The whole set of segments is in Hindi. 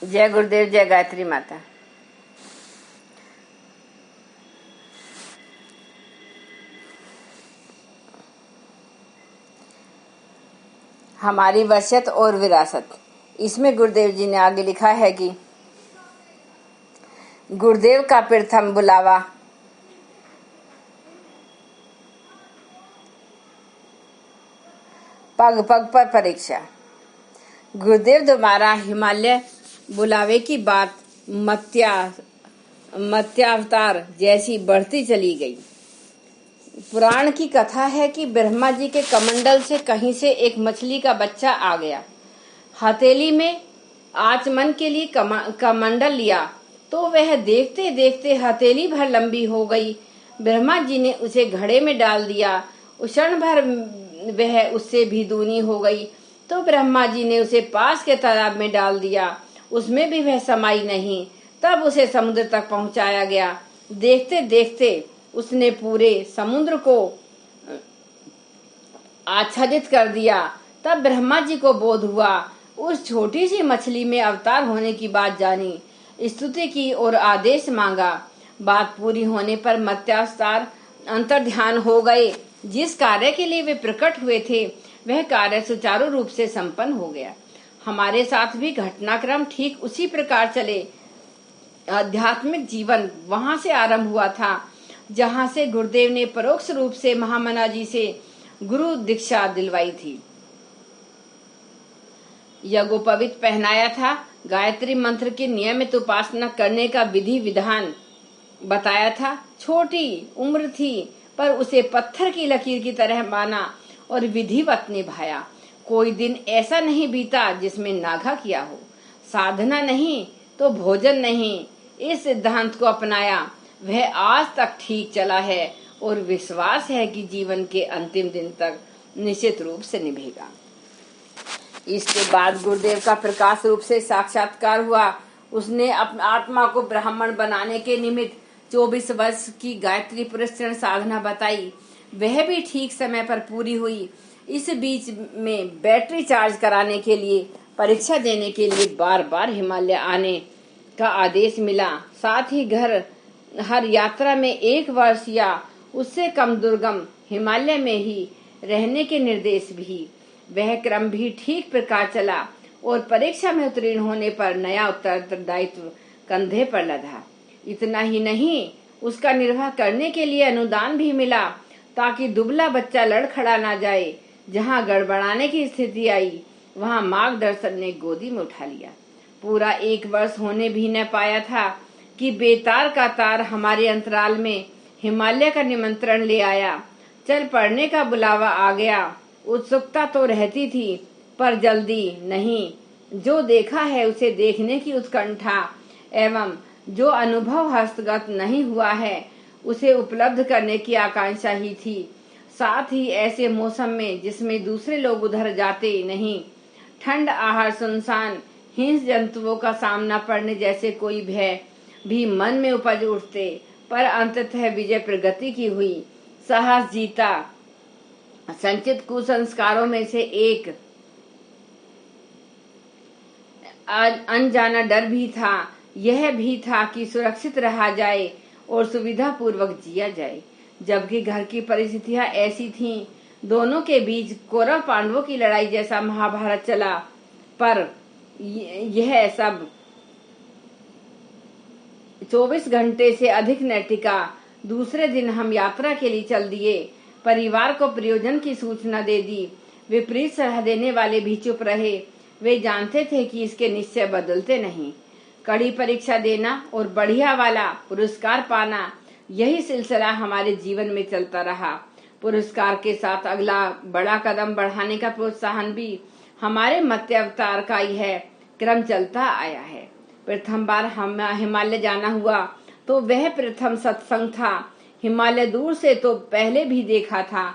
जय गुरुदेव, जय गायत्री माता। हमारी वसीयत और विरासत। इसमें गुरुदेव जी ने आगे लिखा है कि गुरुदेव का प्रथम बुलावा पग पग पर परीक्षा। गुरुदेव द्वारा हिमालय बुलावे की बात मत्स्यावतार जैसी बढ़ती चली गई। पुराण की कथा है कि ब्रह्मा जी के कमंडल से कहीं से एक मछली का बच्चा आ गया। हथेली में आचमन के लिए कमंडल लिया तो वह देखते देखते हथेली भर लंबी हो गई। ब्रह्मा जी ने उसे घड़े में डाल दिया। क्षण भर वह उससे भी दूनी हो गई तो ब्रह्मा जी ने उसे पास के तालाब में डाल दिया। उसमें भी वह समाई नहीं। तब उसे समुद्र तक पहुंचाया गया। देखते देखते उसने पूरे समुद्र को आच्छादित कर दिया। तब ब्रह्मा जी को बोध हुआ। उस छोटी सी मछली में अवतार होने की बात जानी, स्तुति की और आदेश मांगा। बात पूरी होने पर मत्स्यावतार अंतर्ध्यान हो गए। जिस कार्य के लिए वे प्रकट हुए थे वह कार्य सुचारू रूप से संपन्न हो गया। हमारे साथ भी घटनाक्रम ठीक उसी प्रकार चले। आध्यात्मिक जीवन वहां से आरंभ हुआ था जहां से गुरुदेव ने परोक्ष रूप से महामना जी से गुरु दीक्षा दिलवाई थी, यज्ञोपवीत पहनाया था, गायत्री मंत्र की नियमित उपासना करने का विधि विधान बताया था। छोटी उम्र थी पर उसे पत्थर की लकीर की तरह माना और विधिवत निभाया। कोई दिन ऐसा नहीं बीता जिसमें नागा किया हो। साधना नहीं तो भोजन नहीं, इस सिद्धांत को अपनाया। वह आज तक ठीक चला है और विश्वास है कि जीवन के अंतिम दिन तक निश्चित रूप से निभेगा। इसके बाद गुरुदेव का प्रकाश रूप से साक्षात्कार हुआ। उसने अपनी आत्मा को ब्राह्मण बनाने के निमित्त 24 वर्ष की गायत्री पुरस्कार साधना बताई। वह भी ठीक समय पर पूरी हुई। इस बीच में बैटरी चार्ज कराने के लिए, परीक्षा देने के लिए बार बार हिमालय आने का आदेश मिला। साथ ही हर यात्रा में 1 वर्ष या उससे कम दुर्गम हिमालय में ही रहने के निर्देश भी। वह क्रम भी ठीक प्रकार चला और परीक्षा में उत्तीर्ण होने पर नया उत्तरदायित्व कंधे पर लदा। इतना ही नहीं, उसका निर्वाह करने के लिए अनुदान भी मिला ताकि दुबला बच्चा लड़खड़ा ना जाए। जहाँ गड़बड़ाने की स्थिति आई वहाँ मार्गदर्शन ने गोदी में उठा लिया। पूरा 1 वर्ष होने भी न पाया था कि बेतार का तार हमारे अंतराल में हिमालय का निमंत्रण ले आया। चल पड़ने का बुलावा आ गया। उत्सुकता तो रहती थी पर जल्दी नहीं। जो देखा है उसे देखने की उत्कंठा एवं जो अनुभव हस्तगत नहीं हुआ है उसे उपलब्ध करने की आकांक्षा ही थी। साथ ही ऐसे मौसम में जिसमें दूसरे लोग उधर जाते नहीं, ठंड, आहार, सुनसान, हिंस जंतुओं का सामना पड़ने जैसे कोई भय भी मन में उपज उठते, पर अंततः विजय प्रगति की हुई। साहस जीता। संचित कुसंस्कारों में से एक अनजाना डर भी था। यह भी था कि सुरक्षित रहा जाए और सुविधा पूर्वक जिया जाए। जबकि घर की परिस्थितियां ऐसी थीं, दोनों के बीच कौरव पांडवों की लड़ाई जैसा महाभारत चला। पर यह सब 24 घंटे से अधिक न टिका। दूसरे दिन हम यात्रा के लिए चल दिए। परिवार को प्रयोजन की सूचना दे दी। विपरीत सलाह देने वाले भी चुप रहे। वे जानते थे कि इसके निश्चय बदलते नहीं। कड़ी परीक्षा देना और बढ़िया वाला पुरस्कार पाना, यही सिलसिला हमारे जीवन में चलता रहा। पुरस्कार के साथ अगला बड़ा कदम बढ़ाने का प्रोत्साहन भी हमारे मत्स्यावतार का यह क्रम चलता आया है। प्रथम बार हम हिमालय जाना हुआ तो वह प्रथम सत्संग था। हिमालय दूर से तो पहले भी देखा था,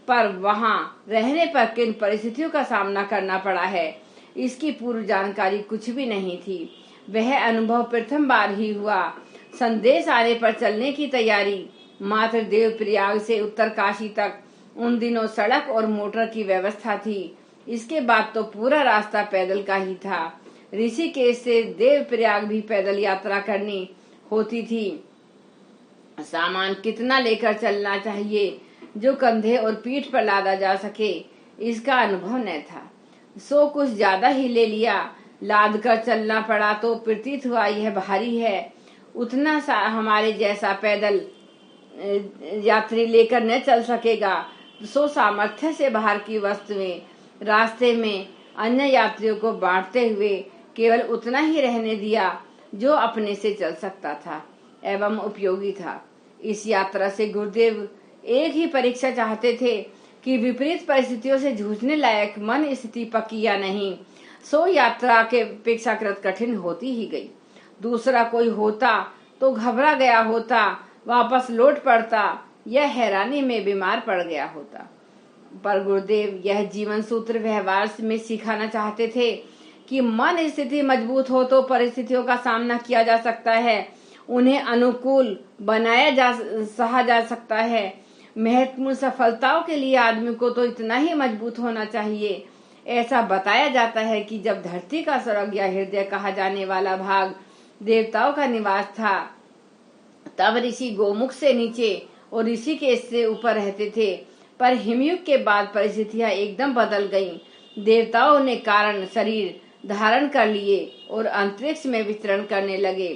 पर वहां रहने पर किन परिस्थितियों का सामना करना पड़ा है इसकी पूर्व जानकारी कुछ भी नहीं थी। वह अनुभव प्रथम बार ही हुआ। संदेश आने पर चलने की तैयारी। मात्र देवप्रयाग से उत्तरकाशी तक उन दिनों सड़क और मोटर की व्यवस्था थी। इसके बाद तो पूरा रास्ता पैदल का ही था। ऋषिकेश से देवप्रयाग भी पैदल यात्रा करनी होती थी। सामान कितना लेकर चलना चाहिए जो कंधे और पीठ पर लादा जा सके, इसका अनुभव न था। सो कुछ ज्यादा ही ले लिया। लाद कर चलना पड़ा तो प्रतीत हुआ यह भारी है। उतना सा हमारे जैसा पैदल यात्री लेकर न चल सकेगा। सो सामर्थ्य से बाहर की वस्तुएं रास्ते में अन्य यात्रियों को बांटते हुए केवल उतना ही रहने दिया जो अपने से चल सकता था एवं उपयोगी था। इस यात्रा से गुरुदेव एक ही परीक्षा चाहते थे कि विपरीत परिस्थितियों से जूझने लायक मन स्थिति पक्की या नहीं। सो यात्रा के अपेक्षाकृत कठिन होती ही गई। दूसरा कोई होता तो घबरा गया होता, वापस लौट पड़ता या हैरानी में बीमार पड़ गया होता। पर गुरुदेव यह जीवन सूत्र व्यवहार में सिखाना चाहते थे कि मन स्थिति मजबूत हो तो परिस्थितियों का सामना किया जा सकता है, उन्हें अनुकूल बनाया सहा जा सकता है। महत्वपूर्ण सफलताओं के लिए आदमी को तो इतना ही मजबूत होना चाहिए। ऐसा बताया जाता है कि जब धरती का स्वर्ग या हृदय कहा जाने वाला भाग देवताओं का निवास था, तब ऋषि गोमुख से नीचे और ऋषिकेश से ऊपर रहते थे। पर हिमयुग के बाद परिस्थितियां एकदम बदल गईं। देवताओं ने कारण शरीर धारण कर लिए और अंतरिक्ष में विचरण करने लगे।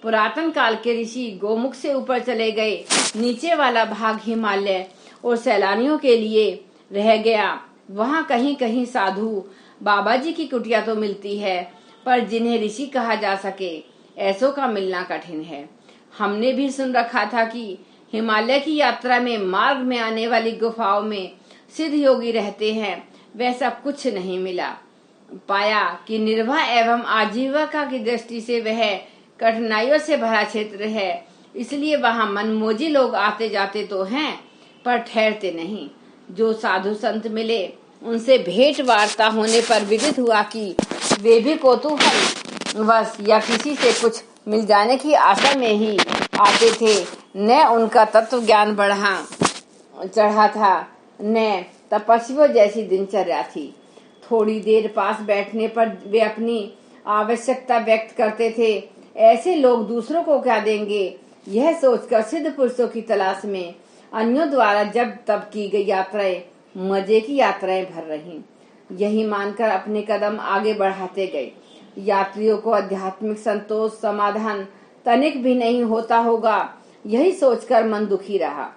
पुरातन काल के ऋषि गोमुख से ऊपर चले गए। नीचे वाला भाग हिमालय और सैलानियों के लिए रह गया। वहाँ कहीं कहीं साधु बाबा जी की कुटिया तो मिलती है, पर जिन्हें ऋषि कहा जा सके ऐसों का मिलना कठिन है। हमने भी सुन रखा था कि हिमालय की यात्रा में मार्ग में आने वाली गुफाओं में सिद्ध योगी रहते हैं। वैसा कुछ नहीं मिला। पाया कि निर्वाह एवं आजीविका की दृष्टि से वह कठिनाइयों से भरा क्षेत्र है, इसलिए वहाँ मनमोजी लोग आते जाते तो हैं पर ठहरते नहीं। जो साधु संत मिले उनसे भेंट वार्ता होने पर विदित हुआ कि वे भी कौतूहल वश या किसी से कुछ मिल जाने की आशा में ही आते थे। न उनका तत्व ज्ञान चढ़ा था, न तपस्वियों जैसी दिनचर्या थी। थोड़ी देर पास बैठने पर वे अपनी आवश्यकता व्यक्त करते थे। ऐसे लोग दूसरों को क्या देंगे, यह सोचकर सिद्ध पुरुषों की तलाश में अन्यों द्वारा जब तब की गई यात्राएं मजे की यात्राएं भर रही। यही मानकर अपने कदम आगे बढ़ाते गए। यात्रियों को आध्यात्मिक संतोष समाधान तनिक भी नहीं होता होगा, यही सोचकर मन दुखी रहा।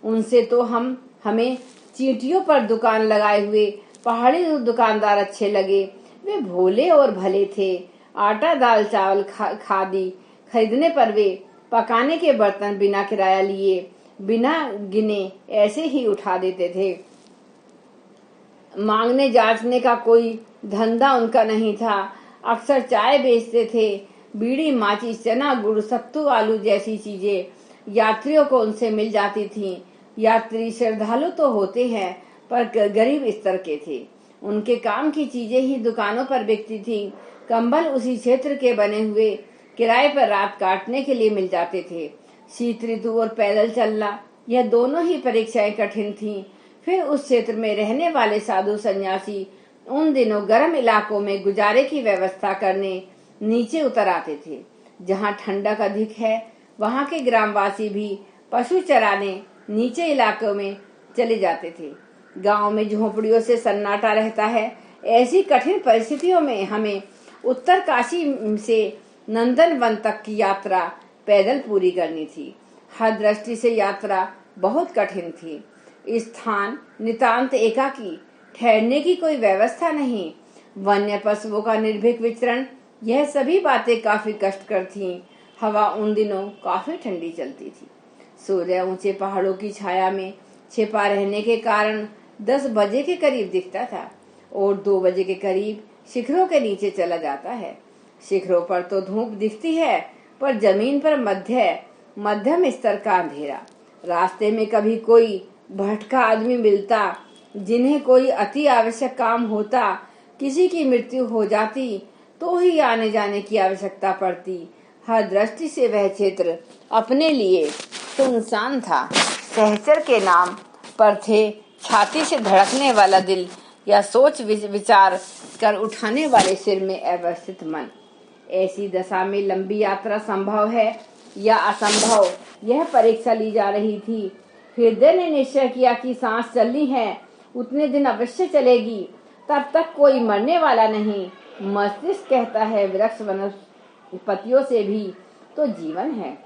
उनसे तो हमें चींटियों पर दुकान लगाए हुए पहाड़ी दुकानदार अच्छे लगे। वे भोले और भले थे। आटा दाल चावल खादी खरीदने पर वे पकाने के बर्तन बिना किराया लिए बिना गिने ऐसे ही उठा देते थे। मांगने जांचने का कोई धंधा उनका नहीं था। अक्सर चाय बेचते थे। बीड़ी माचिस चना गुड़ सत्तू आलू जैसी चीजें यात्रियों को उनसे मिल जाती थीं। यात्री श्रद्धालु तो होते हैं पर गरीब स्तर के थे। उनके काम की चीजें ही दुकानों पर बिकती थीं। कंबल उसी क्षेत्र के बने हुए किराए पर रात काटने के लिए मिल जाते थे। शीत ऋतु और पैदल चलना, यह दोनों ही परीक्षाएं कठिन थीं। फिर उस क्षेत्र में रहने वाले साधु सन्यासी उन दिनों गर्म इलाकों में गुजारे की व्यवस्था करने नीचे उतर आते थे। जहाँ ठंडक अधिक है वहाँ के ग्रामवासी भी पशु चराने नीचे इलाकों में चले जाते थे। गांव में झोपड़ियों से सन्नाटा रहता है। ऐसी कठिन परिस्थितियों में हमें उत्तर काशी से नंदन वन तक की यात्रा पैदल पूरी करनी थी। हर दृष्टि से यात्रा बहुत कठिन थी। स्थान नितांत एकाकी, ठहरने की कोई व्यवस्था नहीं, वन्य पशुओं का निर्भीक विचरण, यह सभी बातें काफी कष्टकर थीं। हवा उन दिनों काफी ठंडी चलती थी। सूर्य ऊंचे पहाड़ों की छाया में छिपा रहने के कारण 10 बजे के करीब दिखता था और 2 बजे के करीब शिखरों के नीचे चला जाता है। शिखरों पर तो धूप दिखती है पर जमीन पर मध्यम स्तर का अंधेरा। रास्ते में कभी कोई भटका आदमी मिलता, जिन्हें कोई अति आवश्यक काम होता, किसी की मृत्यु हो जाती तो ही आने जाने की आवश्यकता पड़ती। हर दृष्टि से वह क्षेत्र अपने लिए सुनसान था। सहचर के नाम पर थे छाती से धड़कने वाला दिल या सोच विचार कर उठाने वाले सिर में अवस्थित मन। ऐसी दशा में लंबी यात्रा संभव है या असंभव, यह परीक्षा ली जा रही थी। हृदय ने निश्चय किया कि सांस चलनी है, उतने दिन अवश्य चलेगी, तब तक कोई मरने वाला नहीं। मस्तिष्क कहता है वृक्ष वनस्पतियों से भी तो जीवन है,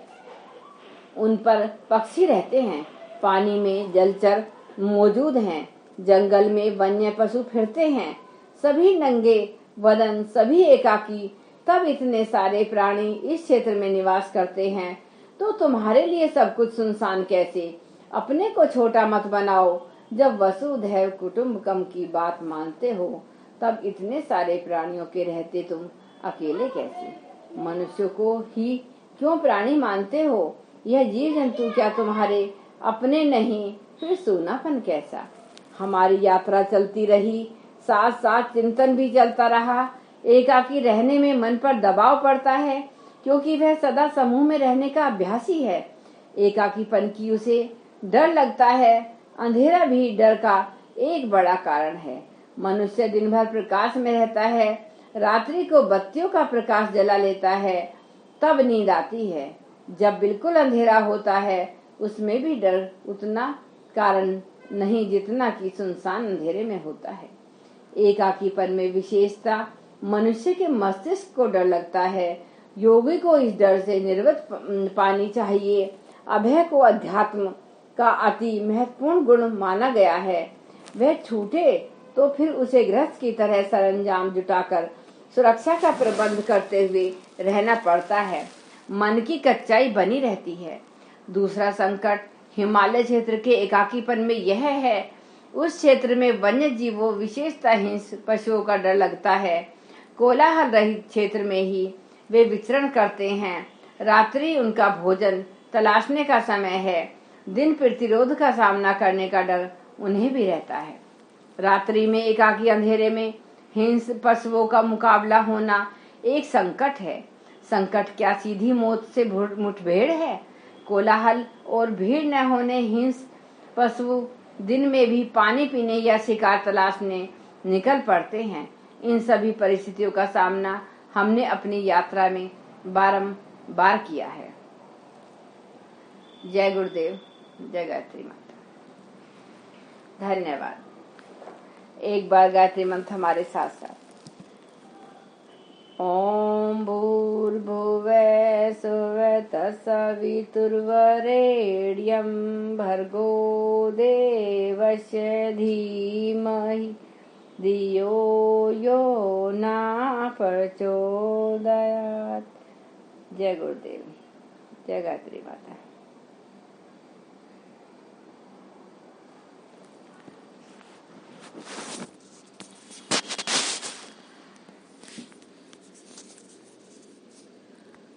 उन पर पक्षी रहते हैं, पानी में जलचर मौजूद हैं, जंगल में वन्य पशु फिरते हैं, सभी नंगे वदन, सभी एकाकी, तब इतने सारे प्राणी इस क्षेत्र में निवास करते हैं, तो तुम्हारे लिए सब कुछ सुनसान कैसे? अपने को छोटा मत बनाओ। जब वसुधैव कुटुंबकम की बात मानते हो, तब इतने सारे प्राणियों के रहते तुम अकेले कैसे? मनुष्य को ही क्यों प्राणी मानते हो? यह जीव जंतु क्या तुम्हारे अपने नहीं? फिर सूनापन कैसा? हमारी यात्रा चलती रही, साथ साथ चिंतन भी चलता रहा। एकाकी रहने में मन पर दबाव पड़ता है, क्योंकि वह सदा समूह में रहने का अभ्यासी है। एकाकीपन की उसे डर लगता है। अंधेरा भी डर का एक बड़ा कारण है। मनुष्य दिन भर प्रकाश में रहता है, रात्रि को बत्तियों का प्रकाश जला लेता है, तब नींद आती है। जब बिल्कुल अंधेरा होता है, उसमें भी डर उतना कारण नहीं जितना कि सुनसान अंधेरे में होता है। एकाकीपन में विशेषता मनुष्य के मस्तिष्क को डर लगता है। योगी को इस डर से निर्वृत्त पानी चाहिए। अभय को अध्यात्म का अति महत्वपूर्ण गुण माना गया है। वह छूटे तो फिर उसे गृहस्थ की तरह सरंजाम जुटाकर सुरक्षा का प्रबंध करते हुए रहना पड़ता है। मन की कच्चाई बनी रहती है। दूसरा संकट हिमालय क्षेत्र के एकाकीपन में यह है, उस क्षेत्र में वन्य जीवों विशेषतः हिंस पशुओं का डर लगता है। कोलाहल रहित क्षेत्र में ही वे विचरण करते हैं। रात्रि उनका भोजन तलाशने का समय है। दिन प्रतिरोध का सामना करने का डर उन्हें भी रहता है। रात्रि में एकाकी अंधेरे में हिंस पशुओं का मुकाबला होना एक संकट है। संकट क्या सीधी मौत से मुठभेड़ है? कोलाहल और भीड़ न होने हिंस पशु दिन में भी पानी पीने या शिकार तलाशने निकल पड़ते हैं। इन सभी परिस्थितियों का सामना हमने अपनी यात्रा में बारंबार किया है। जय गुरुदेव, जय गायत्री माता। धन्यवाद। एक बार गायत्री मंत्र हमारे साथ साथ। ओम भूर्भुवः स्वः तत्सवितुर्वरेण्यं भर्गो देवस्य धीमहि धियो यो न प्रचोदयात्। जय गुरुदेव, जय गायत्री माता।